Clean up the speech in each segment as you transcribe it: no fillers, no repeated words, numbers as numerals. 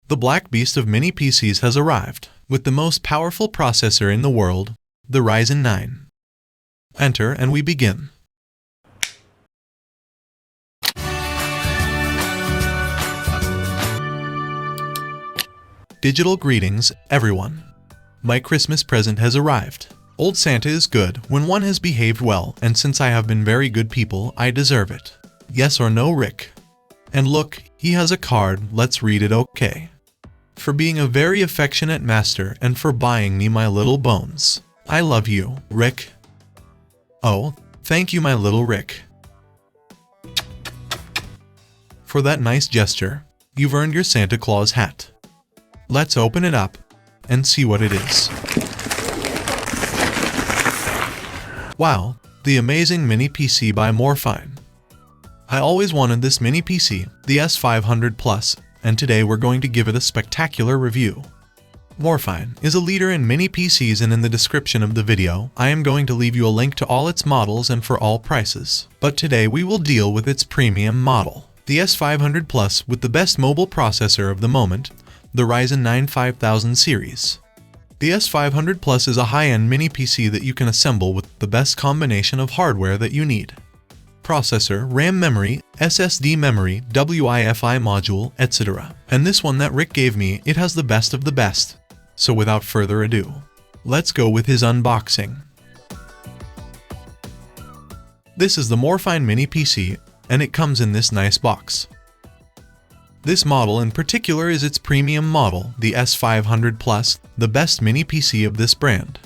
The black beast of mini PCs has arrived, with the most powerful processor in the world, the Ryzen 9. Enter and we begin. Digital greetings, everyone. My Christmas present has arrived. Old Santa is good when one has behaved well, and since I have been very good people, I deserve it. Yes or no, Rick? And look, he has a card, let's read it. Okay. For being a very affectionate master and for buying me my little bones. I love you, Rick. Oh, thank you, my little Rick. For that nice gesture, you've earned your Santa Claus hat. Let's open it up and see what it is. Wow, the amazing mini PC by Morefine. I always wanted this mini PC, the S500 Plus, and today we're going to give it a spectacular review. Morefine is a leader in mini PCs, and in the description of the video, I am going to leave you a link to all its models and for all prices. But today we will deal with its premium model, the S500 Plus, with the best mobile processor of the moment, the Ryzen 9 5000 series. The S500 Plus is a high-end mini PC that you can assemble with the best combination of hardware that you need. Processor, RAM memory, SSD memory, Wi-Fi module, etc. And this one that Rick gave me, it has the best of the best. So without further ado, let's go with his unboxing. This is the Morefine mini PC, and it comes in this nice box. This model in particular is its premium model, the S500 Plus, the best mini PC of this brand.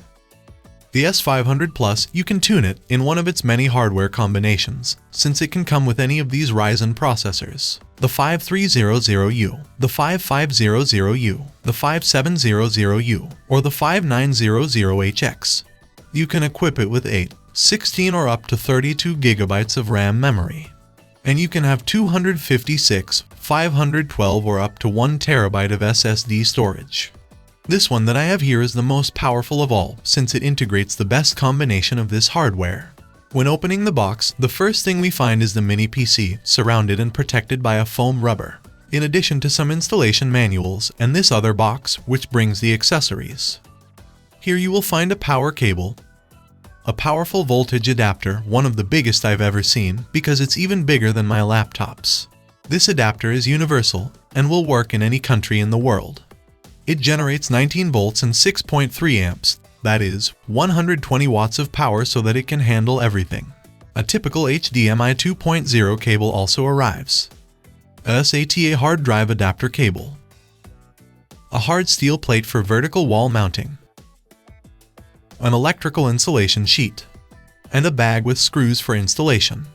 The S500 Plus, you can tune it in one of its many hardware combinations, since it can come with any of these Ryzen processors. The 5300U, the 5500U, the 5700U, or the 5900HX. You can equip it with 8, 16 or up to 32 GB of RAM memory. And you can have 256, 512 or up to 1 TB of SSD storage. This one that I have here is the most powerful of all, since it integrates the best combination of this hardware. When opening the box, the first thing we find is the mini PC, surrounded and protected by a foam rubber, in addition to some installation manuals and this other box, which brings the accessories. Here you will find a power cable, a powerful voltage adapter, one of the biggest I've ever seen, because it's even bigger than my laptops. This adapter is universal and will work in any country in the world. It generates 19 volts and 6.3 amps, that is, 120 watts of power, so that it can handle everything. A typical HDMI 2.0 cable also arrives. A SATA hard drive adapter cable. A hard steel plate for vertical wall mounting. An electrical insulation sheet. And a bag with screws for installation.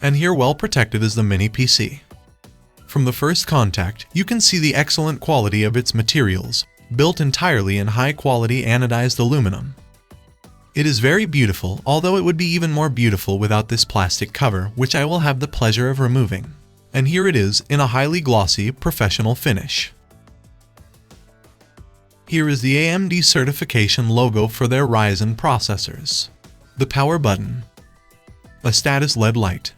And here, well protected, is the mini PC. From the first contact, you can see the excellent quality of its materials, built entirely in high-quality anodized aluminum. It is very beautiful, although it would be even more beautiful without this plastic cover, which I will have the pleasure of removing. And here it is, in a highly glossy, professional finish. Here is the AMD certification logo for their Ryzen processors. The power button. A status LED light.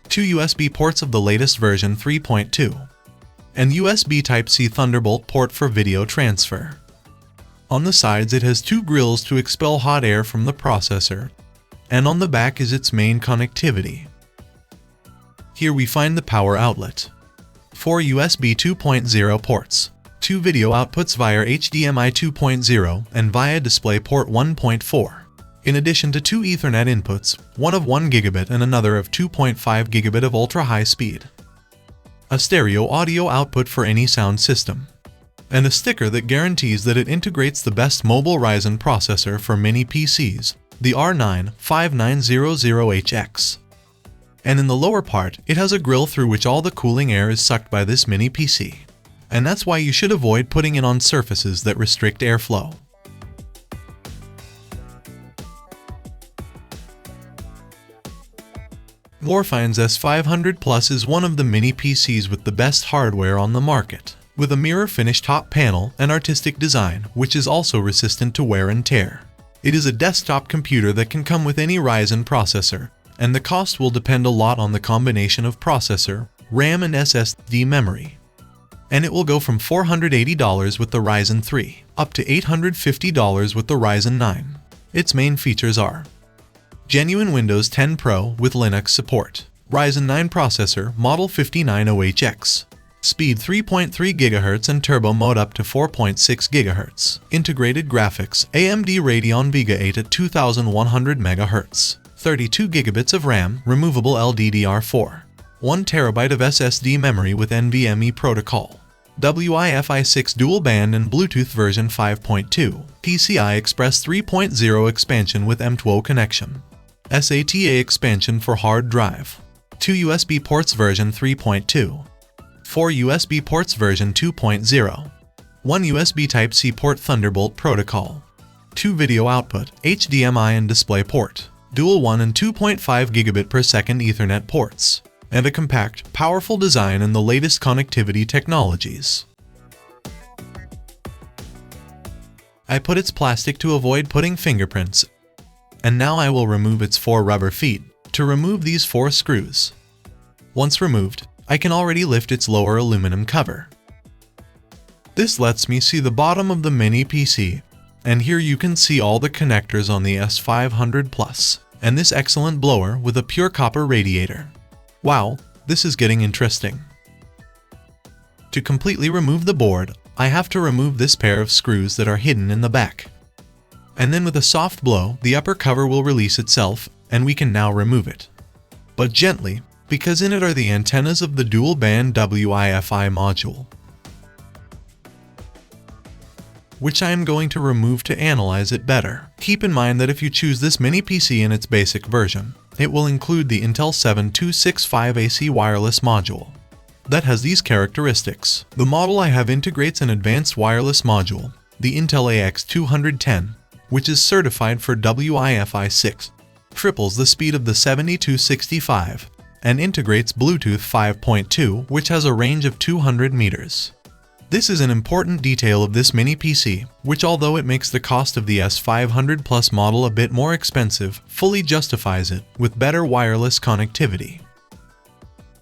2 USB ports of the latest version 3.2, and USB Type-C Thunderbolt port for video transfer. On the sides it has 2 grills to expel hot air from the processor, and on the back is its main connectivity. Here we find the power outlet. 4 USB 2.0 ports, 2 video outputs via HDMI 2.0 and via DisplayPort 1.4. In addition to 2 Ethernet inputs, one of 1 gigabit and another of 2.5 gigabit of ultra-high speed. A stereo audio output for any sound system. And a sticker that guarantees that it integrates the best mobile Ryzen processor for mini PCs, the R9 5900HX. And in the lower part, it has a grill through which all the cooling air is sucked by this mini PC. And that's why you should avoid putting it on surfaces that restrict airflow. Morefine's S500 Plus is one of the mini PCs with the best hardware on the market, with a mirror-finished top panel and artistic design, which is also resistant to wear and tear. It is a desktop computer that can come with any Ryzen processor, and the cost will depend a lot on the combination of processor, RAM and SSD memory. and it will go from $480 with the Ryzen 3 up to $850 with the Ryzen 9. Its main features are genuine Windows 10 Pro with Linux support, Ryzen 9 processor Model 5900HX, speed 3.3 GHz and turbo mode up to 4.6 GHz, integrated graphics AMD Radeon Vega 8 at 2100 MHz, 32 GB of RAM, removable LDDR4, 1 TB of SSD memory with NVMe protocol, Wi-Fi 6 dual band and Bluetooth version 5.2, PCI Express 3.0 expansion with M2 connection, SATA expansion for hard drive, 2 USB ports version 3.2, 4 USB ports version 2.0, 1 USB Type-C port Thunderbolt protocol, 2 video output, HDMI and display port, dual 1 and 2.5 gigabit per second Ethernet ports, and a compact, powerful design and the latest connectivity technologies. I put its plastic to avoid putting fingerprints, and now I will remove its 4 rubber feet to remove these 4 screws. Once removed, I can already lift its lower aluminum cover. This lets me see the bottom of the mini PC, and here you can see all the connectors on the S500 Plus, and this excellent blower with a pure copper radiator. Wow, this is getting interesting. To completely remove the board, I have to remove this pair of screws that are hidden in the back. And then with a soft blow, the upper cover will release itself, and we can now remove it. But gently, because in it are the antennas of the dual-band Wi-Fi module, which I am going to remove to analyze it better. Keep in mind that if you choose this mini PC in its basic version, it will include the Intel 7265AC wireless module that has these characteristics. The model I have integrates an advanced wireless module, the Intel AX210, which is certified for Wi-Fi 6, triples the speed of the 7265, and integrates Bluetooth 5.2, which has a range of 200 meters. This is an important detail of this mini PC, which although it makes the cost of the S500 Plus model a bit more expensive, fully justifies it with better wireless connectivity.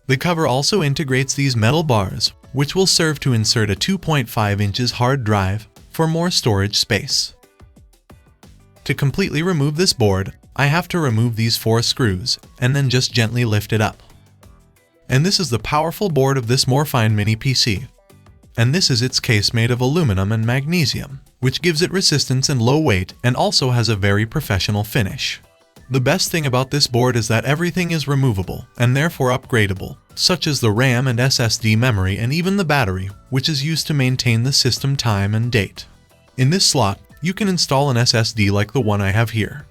The cover also integrates these metal bars, which will serve to insert a 2.5 inches hard drive for more storage space. To completely remove this board, I have to remove these 4 screws and then just gently lift it up. And this is the powerful board of this Morefine mini PC. And this is its case made of aluminum and magnesium, which gives it resistance and low weight and also has a very professional finish. The best thing about this board is that everything is removable and therefore upgradable, such as the RAM and SSD memory and even the battery, which is used to maintain the system time and date. In this slot, you can install an SSD like the one I have here.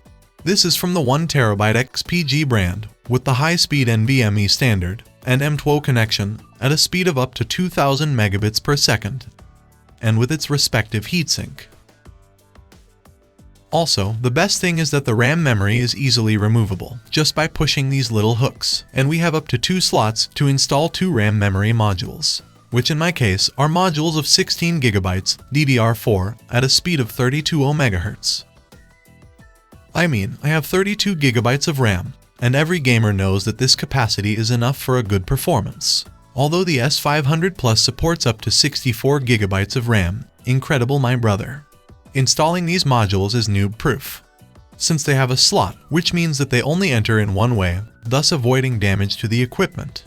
This is from the 1TB XPG brand, with the high-speed NVMe standard and M2 connection at a speed of up to 2000 megabits per second, and with its respective heatsink. Also, the best thing is that the RAM memory is easily removable, just by pushing these little hooks, and we have up to 2 slots to install 2 RAM memory modules, which in my case are modules of 16 GB DDR4 at a speed of 32.0 MHz. I mean, I have 32 GB of RAM, and every gamer knows that this capacity is enough for a good performance. Although the S500 Plus supports up to 64 GB of RAM, incredible my brother. Installing these modules is noob-proof, since they have a slot, which means that they only enter in one way, thus avoiding damage to the equipment.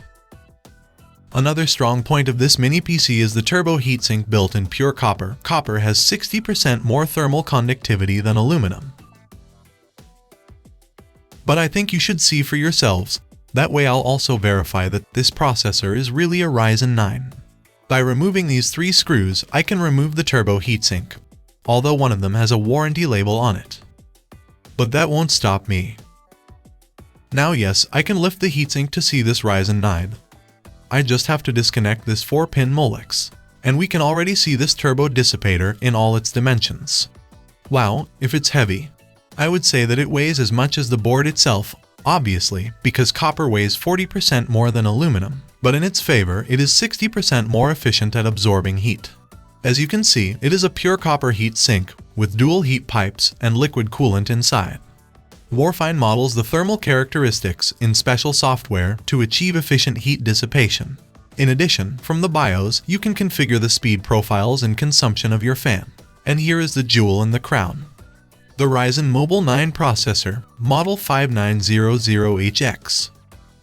Another strong point of this mini PC is the turbo heatsink built in pure copper. Copper has 60% more thermal conductivity than aluminum. But I think you should see for yourselves. That way I'll also verify that this processor is really a Ryzen 9. By removing these 3 screws, I can remove the turbo heatsink, although one of them has a warranty label on it. But that won't stop me. Now yes, I can lift the heatsink to see this Ryzen 9. I just have to disconnect this 4-pin Molex, and we can already see this turbo dissipator in all its dimensions. Wow, if it's heavy. I would say that it weighs as much as the board itself, obviously, because copper weighs 40% more than aluminum, but in its favor, it is 60% more efficient at absorbing heat. As you can see, it is a pure copper heat sink with dual heat pipes and liquid coolant inside. Morefine models the thermal characteristics in special software to achieve efficient heat dissipation. In addition, from the BIOS, you can configure the speed profiles and consumption of your fan. And here is the jewel in the crown. The Ryzen Mobile 9 processor, model 5900HX.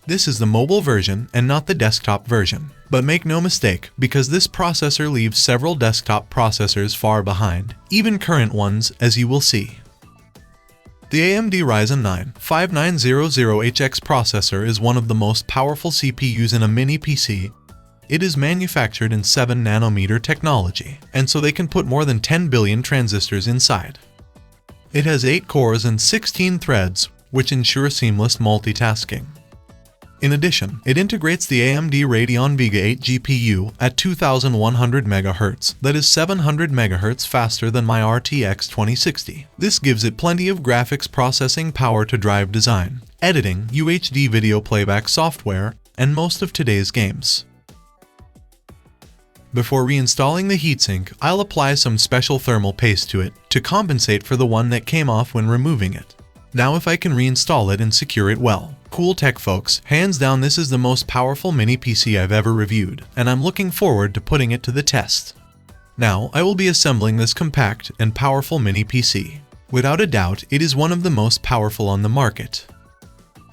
This is the mobile version and not the desktop version. But make no mistake, because this processor leaves several desktop processors far behind, even current ones, as you will see. The AMD Ryzen 9 5900HX processor is one of the most powerful CPUs in a mini PC. It is manufactured in 7nm technology, and so they can put more than 10 billion transistors inside. It has 8 cores and 16 threads, which ensure seamless multitasking. In addition, it integrates the AMD Radeon Vega 8 GPU at 2100 MHz, that is 700 MHz faster than my RTX 2060. This gives it plenty of graphics processing power to drive design, editing, UHD video playback software, and most of today's games. Before reinstalling the heatsink, I'll apply some special thermal paste to it to compensate for the one that came off when removing it. Now if I can reinstall it and secure it well. Cool tech folks, hands down this is the most powerful mini PC I've ever reviewed, and I'm looking forward to putting it to the test. Now I will be assembling this compact and powerful mini PC. Without a doubt, it is one of the most powerful on the market.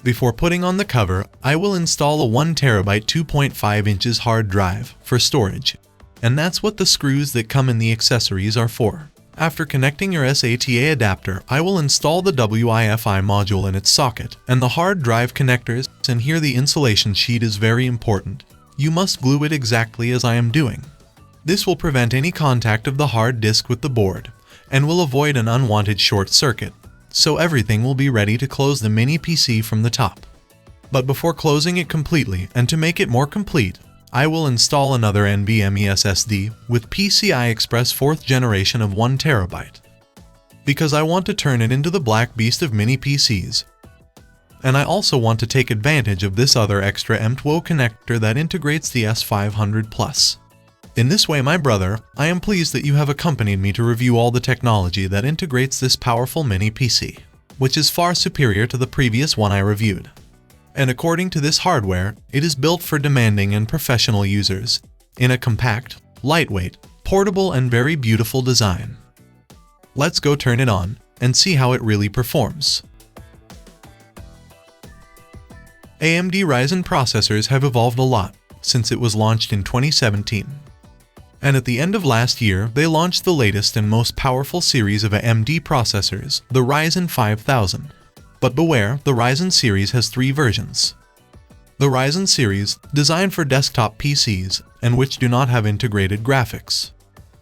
Before putting on the cover, I will install a 1TB 2.5 inches hard drive for storage, and that's what the screws that come in the accessories are for. After connecting your SATA adapter, I will install the Wi-Fi module in its socket and the hard drive connectors, and here the insulation sheet is very important. You must glue it exactly as I am doing. This will prevent any contact of the hard disk with the board, and will avoid an unwanted short circuit, so everything will be ready to close the mini PC from the top. But before closing it completely, and to make it more complete, I will install another NVMe SSD with PC ALIEXPRESS 4th generation of 1TB, because I want to turn it into the black beast of mini PCs. And I also want to take advantage of this other extra M2O connector that integrates the S500 Plus. In this way, my brother, I am pleased that you have accompanied me to review all the technology that integrates this powerful mini PC, which is far superior to the previous one I reviewed. And according to this hardware, it is built for demanding and professional users, in a compact, lightweight, portable and very beautiful design. Let's go turn it on, and see how it really performs. AMD Ryzen processors have evolved a lot since it was launched in 2017. And at the end of last year, they launched the latest and most powerful series of AMD processors, the Ryzen 5000. But beware, the Ryzen series has 3 versions. The Ryzen series, designed for desktop PCs, and which do not have integrated graphics.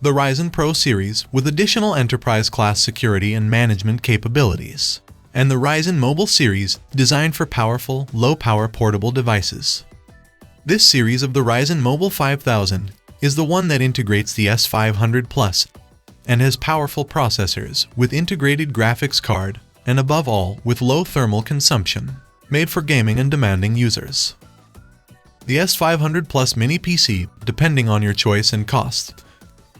The Ryzen Pro series, with additional enterprise-class security and management capabilities. And the Ryzen Mobile series, designed for powerful, low-power portable devices. This series of the Ryzen Mobile 5000 is the one that integrates the S500 Plus, and has powerful processors with integrated graphics card, and above all, with low thermal consumption, made for gaming and demanding users. The S500 Plus mini PC, depending on your choice and cost,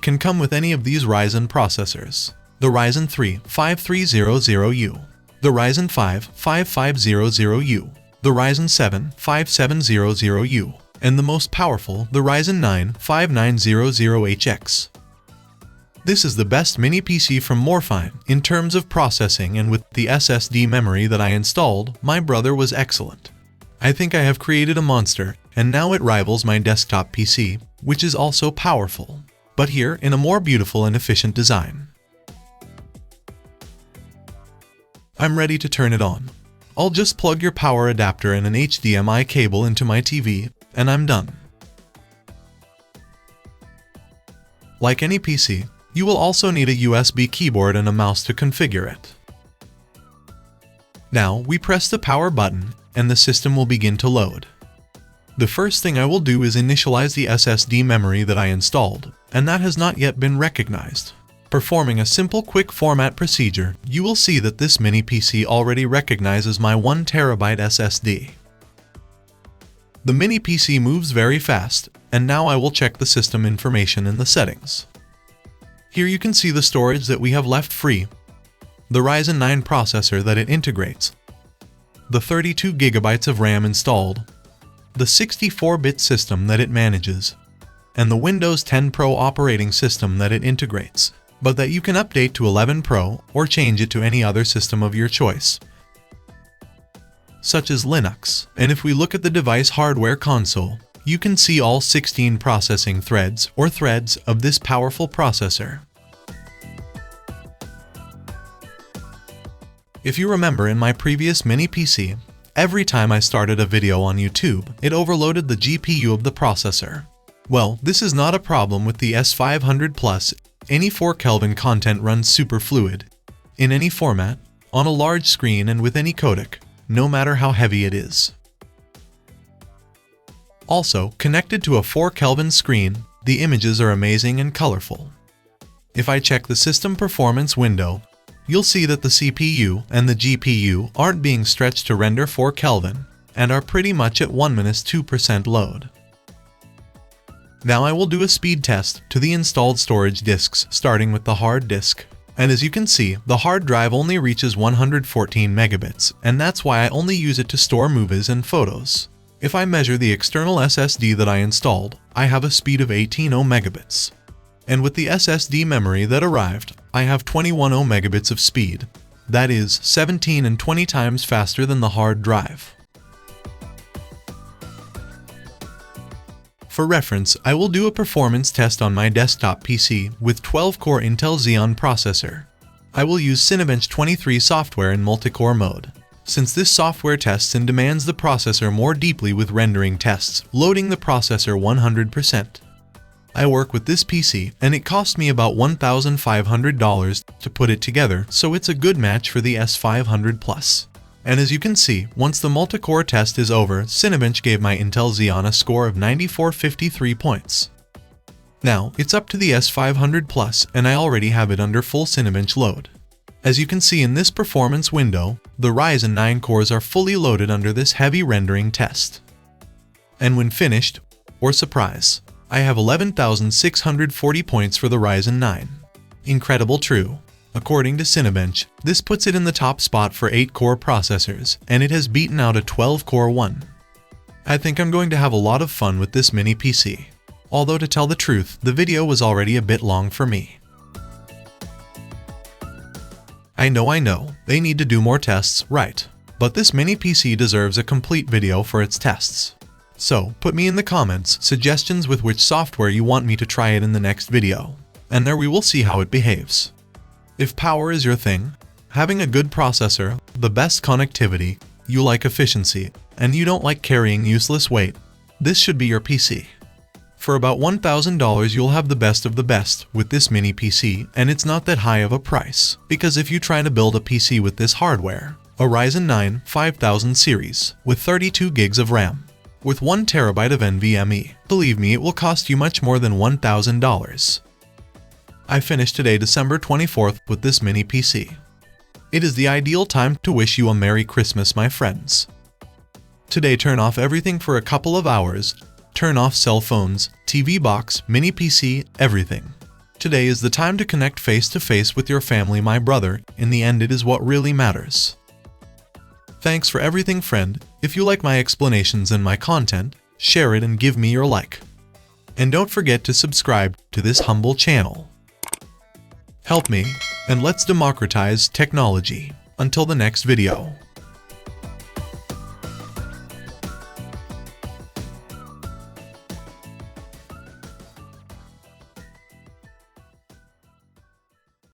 can come with any of these Ryzen processors: the Ryzen 3 5300U, the Ryzen 5 5500U, the Ryzen 7 5700U, and the most powerful, the Ryzen 9 5900HX. This is the best mini PC from Morefine in terms of processing, and with the SSD memory that I installed, my brother was excellent. I think I have created a monster, and now it rivals my desktop PC, which is also powerful, but here in a more beautiful and efficient design. I'm ready to turn it on. I'll just plug your power adapter and an HDMI cable into my TV, and I'm done. Like any PC, you will also need a USB keyboard and a mouse to configure it. Now, we press the power button, and the system will begin to load. The first thing I will do is initialize the SSD memory that I installed, and that has not yet been recognized. Performing a simple quick format procedure, you will see that this mini PC already recognizes my 1TB SSD. The mini PC moves very fast, and now I will check the system information in the settings. Here you can see the storage that we have left free, the Ryzen 9 processor that it integrates, the 32GB of RAM installed, the 64-bit system that it manages, and the Windows 10 Pro operating system that it integrates, but that you can update to 11 Pro or change it to any other system of your choice, such as Linux. And if we look at the device hardware console, you can see all 16 processing threads or threads of this powerful processor. If you remember in my previous mini PC, every time I started a video on YouTube, it overloaded the GPU of the processor. Well, this is not a problem with the S500 Plus. Any 4 Kelvin content runs super fluid, in any format, on a large screen and with any codec, no matter how heavy it is. Also, connected to a 4 Kelvin screen, the images are amazing and colorful. If I check the system performance window, you'll see that the CPU and the GPU aren't being stretched to render 4 Kelvin and are pretty much at 1-2% load. Now I will do a speed test to the installed storage disks, starting with the hard disk. And as you can see, the hard drive only reaches 114 megabits, and that's why I only use it to store movies and photos. If I measure the external SSD that I installed, I have a speed of 18 megabits. And with the SSD memory that arrived, I have 21 megabits of speed. That is 17 and 20 times faster than the hard drive. For reference, I will do a performance test on my desktop PC with 12-core Intel Xeon processor. I will use Cinebench 23 software in multi-core mode, since this software tests and demands the processor more deeply with rendering tests, loading the processor 100%. I work with this PC, and it cost me about $1,500 to put it together, so it's a good match for the S500 Plus. And as you can see, once the multi-core test is over, Cinebench gave my Intel Xeon a score of 9453 points. Now, it's up to the S500 Plus, and I already have it under full Cinebench load. As you can see in this performance window, the Ryzen 9 cores are fully loaded under this heavy rendering test. And when finished, or surprise, I have 11,640 points for the Ryzen 9. Incredible true. According to Cinebench, this puts it in the top spot for 8-core processors, and it has beaten out a 12-core one. I think I'm going to have a lot of fun with this mini PC. Although to tell the truth, the video was already a bit long for me. I know, they need to do more tests, right? But this mini PC deserves a complete video for its tests. So, put me in the comments suggestions with which software you want me to try it in the next video, and there we will see how it behaves. If power is your thing, having a good processor, the best connectivity, you like efficiency, and you don't like carrying useless weight, this should be your PC. For about $1,000 you'll have the best of the best with this mini PC, and it's not that high of a price, because if you try to build a PC with this hardware, a Ryzen 9 5000 series with 32 gigs of RAM, with 1 terabyte of NVMe, believe me, it will cost you much more than $1,000. I finished today, December 24th, with this mini PC. It is the ideal time to wish you a Merry Christmas, my friends. Today, turn off everything for a couple of hours. Turn off cell phones, TV box, mini PC, everything. Today is the time to connect face to face with your family, my brother. In the end, it is what really matters. Thanks for everything, friend. If you like my explanations and my content, share it and give me your like. And don't forget to subscribe to this humble channel. Help me, and let's democratize technology. Until the next video.